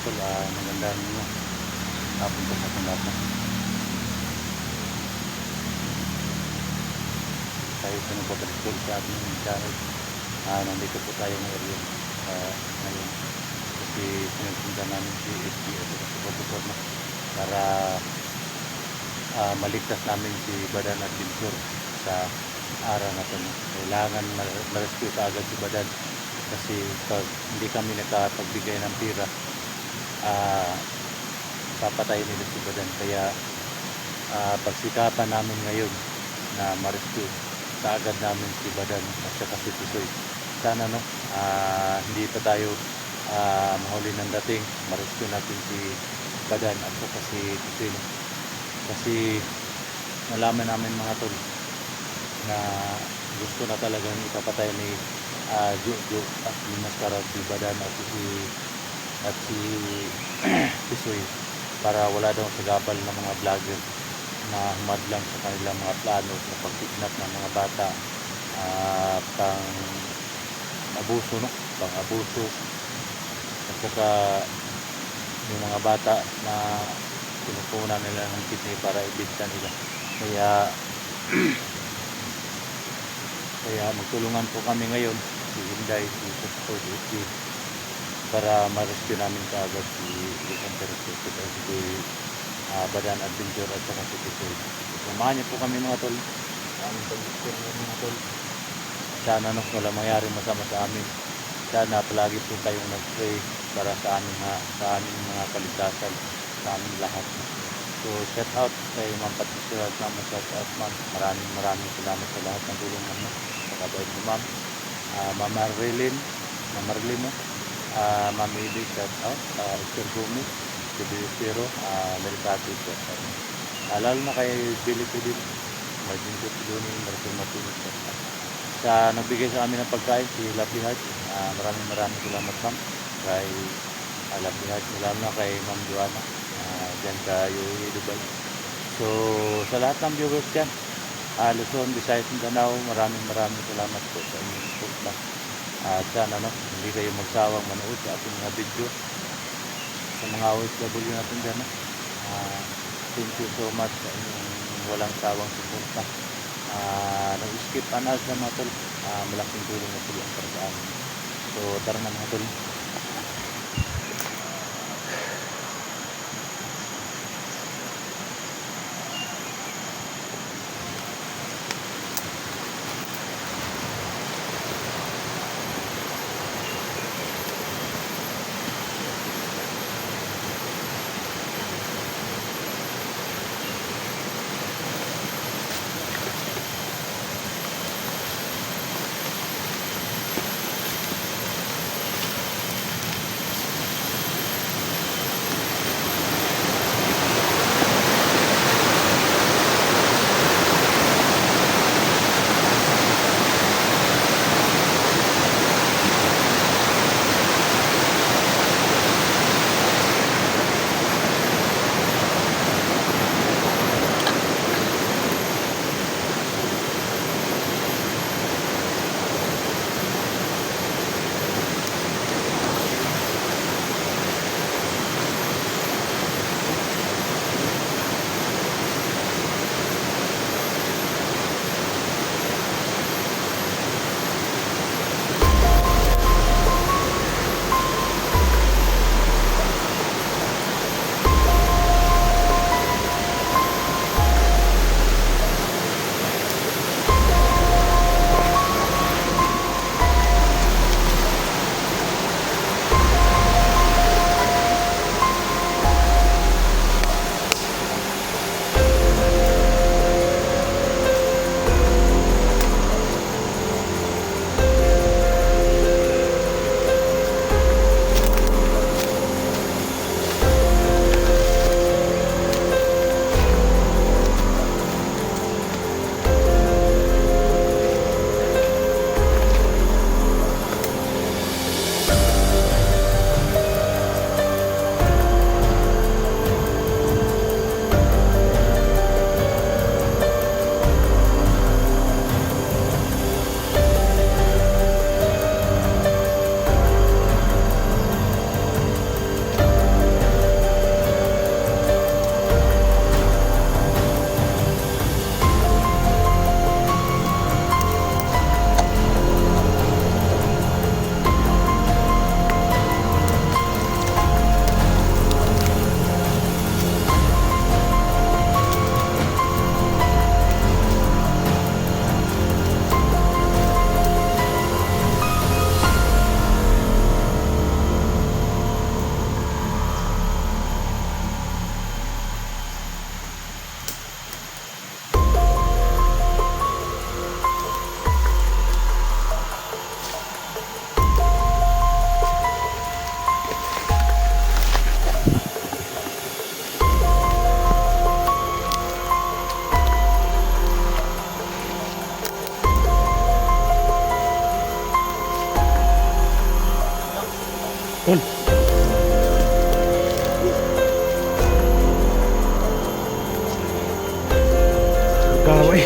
tol, magandang hapon po sa ating lahat. Tayo sa nagpapalik po sa ating channel. Nandito po tayo ngayon. Ngayon kasi sinundan namin si SP at si Protocol para maligtas namin si Badan at Binsur sa araw na ito. Kailangan ma-rescue agad si Badan kasi pag hindi kami nakapagbigay ng pira, papatay nila si Badan. Kaya pagsikapan namin ngayon na ma-rescue kaagad namin si Badan at saka si Tisoy. Sana hindi pa tayo mahuli ng dating, ma-rescue natin si Badan at saka si Tisoy. Kasi nalaman namin mga tol na gusto na talagang ipapatay ni Jojo at ni Mascara si Badan at si Tisoy para wala daw sagabal ng mga vlogger na humadlang sa kanilang mga plano sa pagkidnap ng mga bata, pang abuso at saka yung mga bata na pinupunan nila ng kidney para ibigta nila. Kaya magtulungan po kami ngayon, si Inday, si Pastor, si para ma-rescue namin kaagad si Badan Adventure at saka si Tisoy. Samahan niyo po kami mga tol. Aming pag-rescue mga tol. Sana wala mangyari masama sa amin. Sana palagi po tayong nag-pray para sa aming mga kaligtasan, sa aming lahat. So shout out kay Ma'am Patricia at Ma'am shout out Ma'am. Maraming salamat sa lahat ng tulungan mo. Sa kabait mo Ma'am. Ma'am Marlene mo. Ma'am Ely, shout out. Esther Gomez, Pero, Mercado, shout out. Lalo na kay Billy Pidin, Martin Piloni, Martin Martinez, shout out. Sa nagbigay sa amin ng pagkain, si Lucky Heart, maraming salamat Ma'am. Kay Lucky Heart, lalo na kay Ma'am Joanna, dyan sa UAE, Dubai. So, sa lahat ng viewers dyan, Luzon, Visayas, Mindanao, maraming salamat po sa inyong support. Sana hindi kayo magsawang manood sa ating mga video sa mga OFW natin dyan. Thank you so much sa inyong walang sawang suporta. Nag-skip anas na mga tol, malaking tulong na sila para sa amin. So tara na mga tol. Tol. Gaway.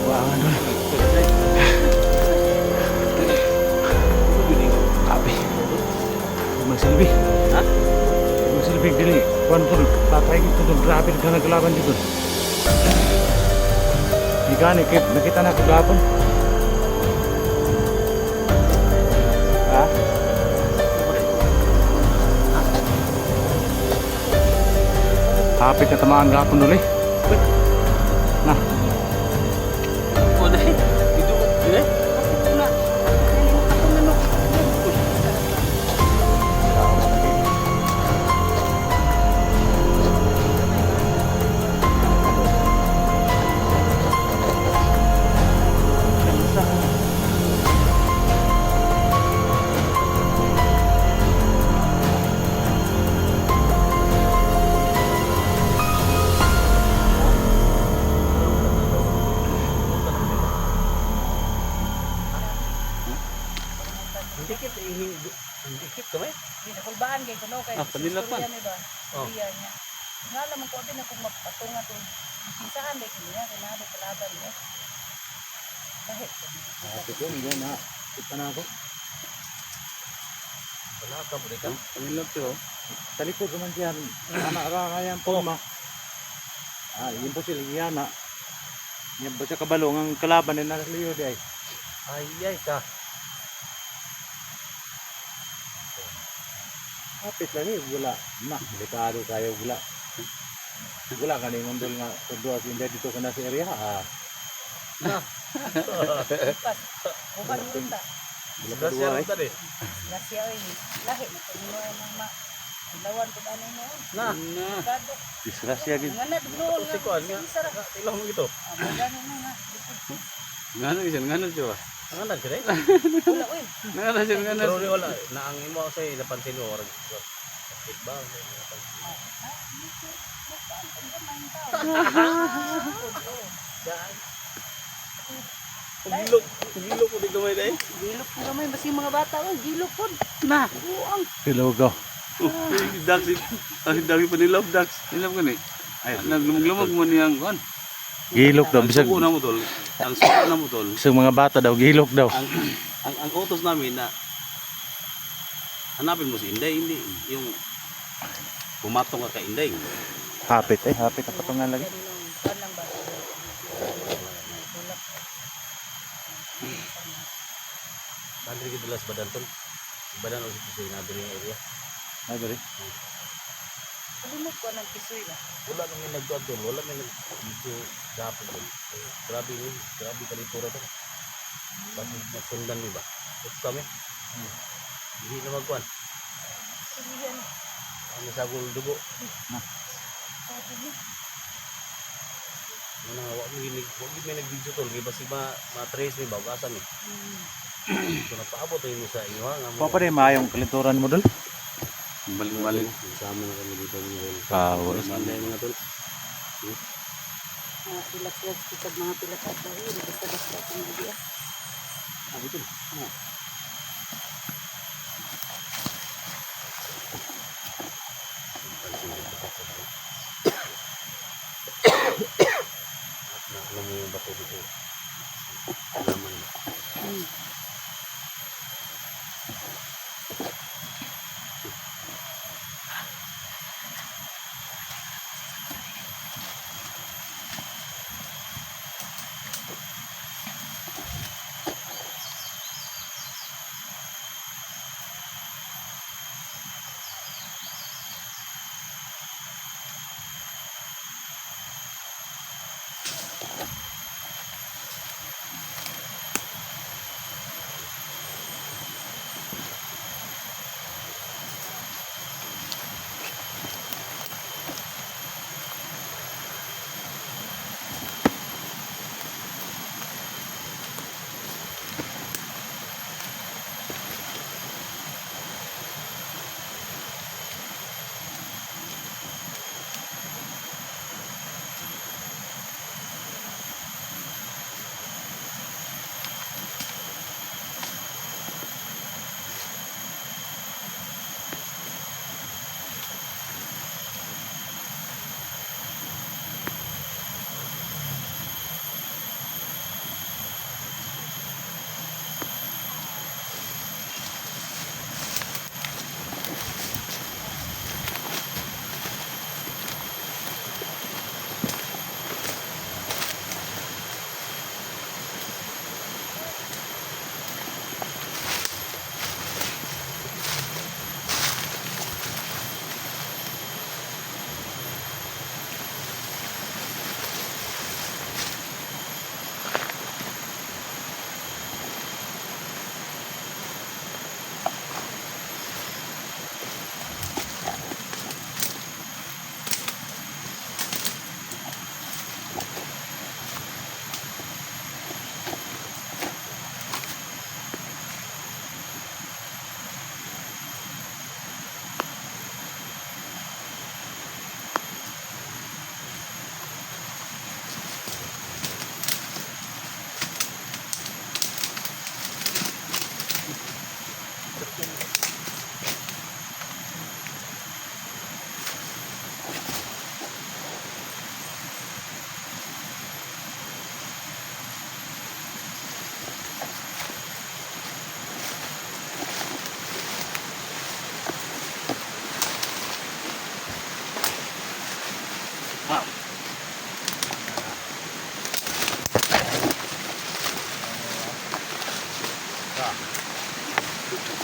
Buangan dulu. Api. Magsilbi. Ha? Magsilbi dili. Kuan tol, patay gitu tol. Grabe ka kelaban dito. Ika nakita na kagapon. Ha? Hapit na tamaan gapon duli. Nah. Oh, dahil. Dito. Dito. Una. Ako na no. Dikit, dikit kami. Hindi na kulbaan kay kuno kay. Kanila pa. Ba? Oh. Iya niya. Nga lamang ko din ako mapatungan to. Isahan dai kiniya kinado kalaban niya. Lahit. Hapit ko, hindi na. Kita na ako. Wala ka mo dito. Kanila to. Talikod naman siya. Anak kakayan po ma. Yun po sila Iyana. Yan ba siya kabalong ang kalaban na nasa liyo di ay. Ay ka. Hapit lagi, wala. Delikado tayo, wala. Wala ka na yung undol nga. Kundo at hindi dito ka na sa area. Pas. Bukan unta. Wala pa duwa ay. tadi. Nasya ay lahit na kuno ay mama. Lawan ko ano mo. Nah. Kado. Disgrasya gid. Nga na dulo. Si Kuan nga. Ilang mo ito. Magano na nga. Ngano isan ngano jo. Ang anak dire. Wala oy. Ngano isan ngano. Pero wala na ang imo sa napansin mo orag. Ba? Gilok ko di gamay dai. Gilok po gamay basi mga bata oh, gilok po. Na, buang. Tilogaw. Dax ang dami pa nila dax. Nilap ko ni. Ay naglumog mo niyang kuan. Gilok daw. Bisag, Suko na mo tol. Ang suko na mo tol. bisag mga bata daw, gilok daw. Ang utos namin na hanapin mo si Inday, hindi yung pumatong ka kay Inday. Hapit eh, hapit na patungan lagi. Kan lang ba? Bandri gid dulas badan tol. Badan og sa nabring area. Ay, bari. Kalimot ko ng pisoy na. Wala nang may nagtuad tol, wala may nag-video gapon tol. Grabe ni, grabe kalitura tol. Pati nasundan mi ba? Ito kami. Hindi na magkuan. Sige yan. Ano sa dugo. Sabi niya. Ano nga, wag may nag-video tol, kaya basi ma-trace mi ba, asa mi. So napaabot tayo sa inyo ha. nga mo. Pa rin maayong kalinturan mo dul. Balik-balik. Sama na kami dito ngayon. Wala. Sunday mga tol. Relax-relax kita mga pilakat daw. Basta-basta sa mga dia. Abi tol. Alam mo yung bato dito. Alaman mo.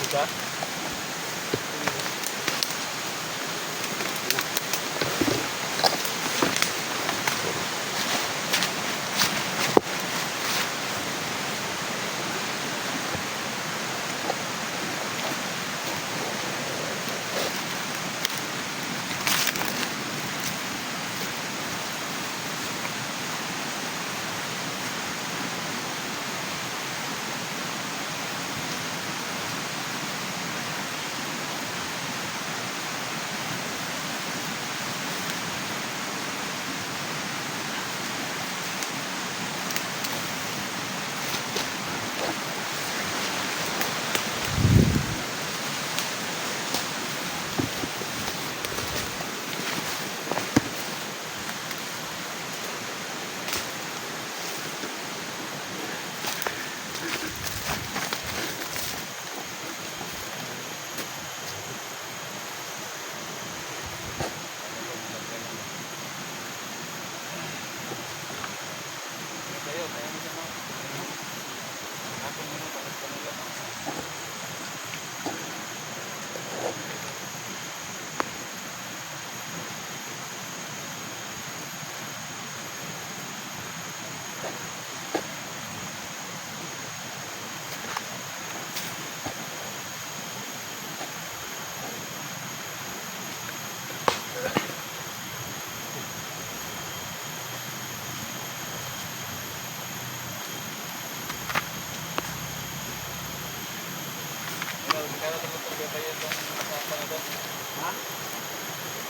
Isa?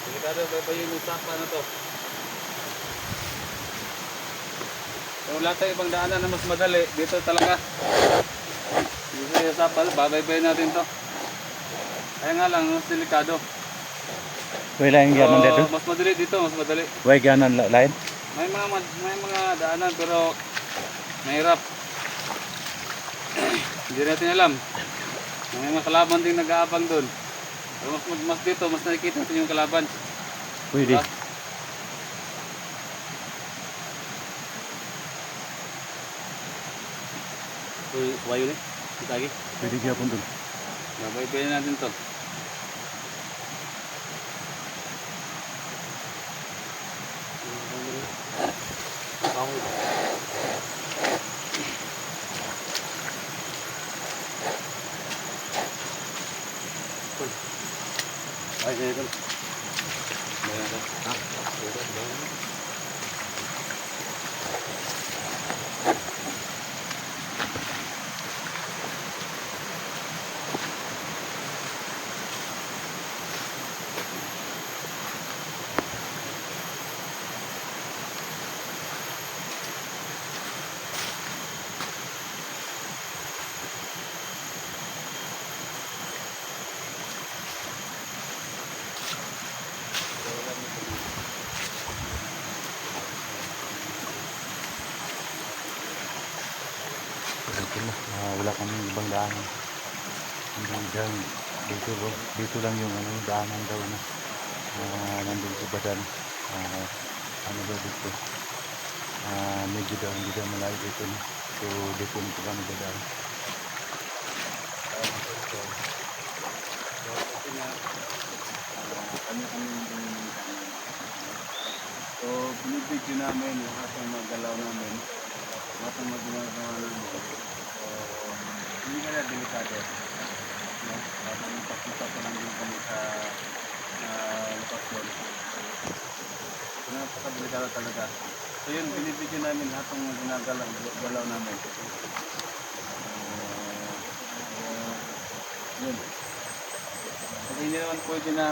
Delikado ba yung usapan na to? Yung lahat ng ibang daanan na mas madali, dito talaga. Dito yung usapan, babay-bay natin to. Kaya nga lang, mas delikado. Wala yung ganon dito. Mas madali dito, mas madali. Wala ganon lain. May mga daanan pero mahirap. Hindi natin alam. May mga kalaban din nag-aabang doon. Pero mas dito, mas nakikita natin yung kalaban. Pwede. Diba? So, kawayo ni? Itagi? Pwede gyapon dun. Babay-bayin natin to. Ay, ito. Bayan ko. Ha? Ito, bayan mo. Ito na. Wala kami ibang daanan. Dito lang yung daanan daw na nandun sa badan. Ano ba dito? Medyo daw hindi daw malayo dito na. So dito nito kami dadaan. So, binibigyo namin lahat ng magalaw namin. Lahat ng magagawa namin. So, hindi kaya delikado. No? Parang pakita ko lang din kami sa lokasyon. So, napaka-delikado talaga. So, yun, binibigyo namin lahat ng ginagalaw namin. Yun. Pag hindi naman pwede na